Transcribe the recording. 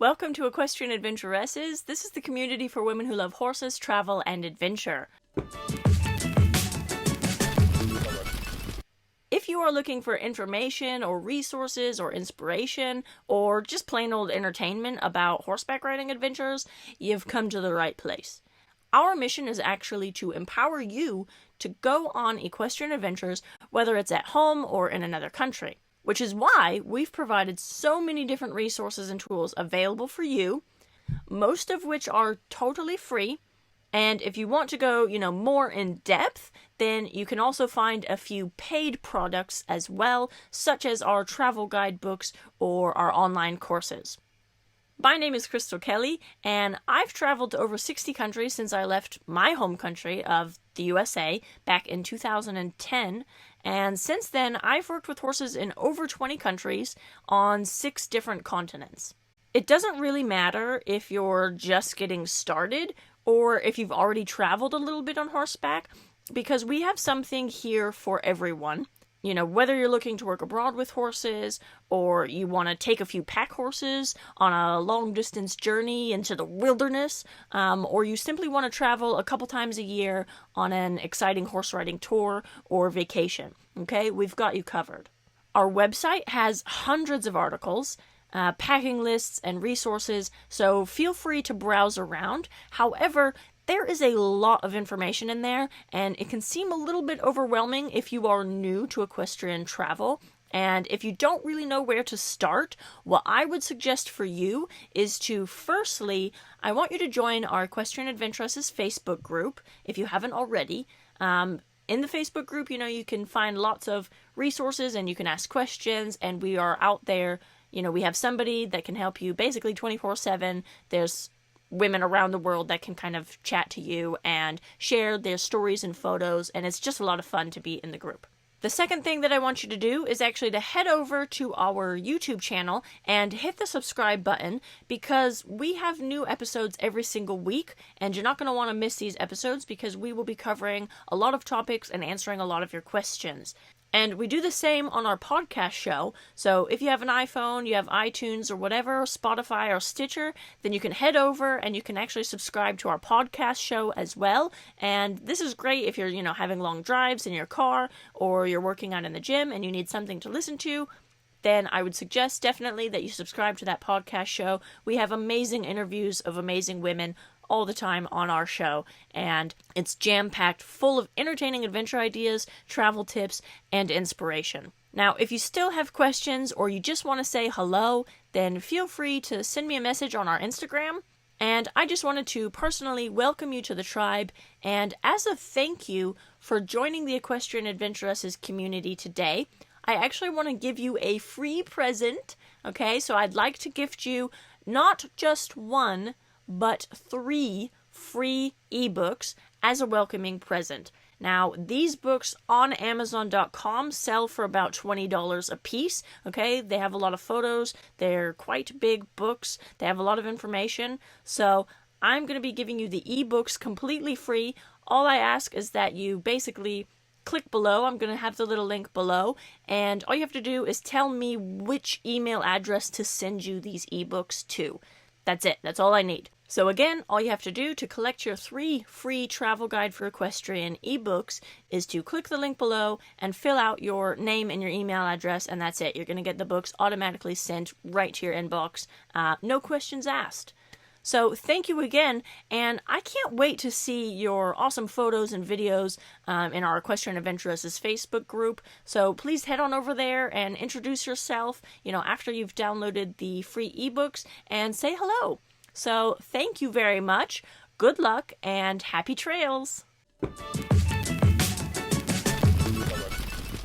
Welcome to Equestrian-Adventuresses. This is the community for women who love horses, travel, and adventure. If you are looking for information or resources or inspiration or just plain old entertainment about horseback riding adventures, you've come to the right place. Our mission is actually to empower you to go on equestrian adventures, whether it's at home or in another country. Which is why we've provided so many different resources and tools available for you, most of which are totally free. And if you want to go, more in depth, then you can also find a few paid products as well, such as our travel guide books or our online courses. My name is Crystal Kelly, and I've traveled to over 60 countries since I left my home country of the USA back in 2010, and since then I've worked with horses in over 20 countries on 6 different continents. It doesn't really matter if you're just getting started or if you've already traveled a little bit on horseback, because we have something here for everyone. Whether you're looking to work abroad with horses, or you want to take a few pack horses on a long-distance journey into the wilderness, or you simply want to travel a couple times a year on an exciting horse riding tour or vacation, okay? We've got you covered. Our website has hundreds of articles, packing lists, and resources, so feel free to browse around. However, there is a lot of information in there, and it can seem a little bit overwhelming if you are new to equestrian travel. And if you don't really know where to start, what I would suggest for you is to, firstly, I want you to join our Equestrian Adventuresses Facebook group, if you haven't already. In the Facebook group, you can find lots of resources and you can ask questions, and we are out there. We have somebody that can help you basically 24/7. There's women around the world that can kind of chat to you and share their stories and photos, and it's just a lot of fun to be in the group. The second thing that I want you to do is actually to head over to our YouTube channel and hit the subscribe button, because we have new episodes every single week, and you're not going to want to miss these episodes because we will be covering a lot of topics and answering a lot of your questions. And we do the same on our podcast show, so if you have an iPhone, you have iTunes or whatever, Spotify or Stitcher, then you can head over and you can actually subscribe to our podcast show as well. And this is great if you're, having long drives in your car, or you're working out in the gym and you need something to listen to. Then I would suggest definitely that you subscribe to that podcast show. We have amazing interviews of amazing women all the time on our show, and it's jam-packed full of entertaining adventure ideas, travel tips, and inspiration. Now, if you still have questions or you just want to say hello, then feel free to send me a message on our Instagram. And I just wanted to personally welcome you to the tribe, and as a thank you for joining the Equestrian Adventuresses community today, I actually want to give you a free present, okay? So I'd like to gift you not just one, but 3 free ebooks as a welcoming present. Now, these books on Amazon.com sell for about $20 a piece, okay? They have a lot of photos, they're quite big books, they have a lot of information, so I'm going to be giving you the ebooks completely free. All I ask is that you basically click below. I'm going to have the little link below, and all you have to do is tell me which email address to send you these ebooks to. That's it. That's all I need. So again, all you have to do to collect your 3 free travel guide for equestrian ebooks is to click the link below and fill out your name and your email address, and that's it. You're going to get the books automatically sent right to your inbox. No questions asked. So thank you again, and I can't wait to see your awesome photos and videos in our Equestrian Adventuresses Facebook group. So please head on over there and introduce yourself, after you've downloaded the free ebooks, and say hello. So thank you very much, good luck, and happy trails!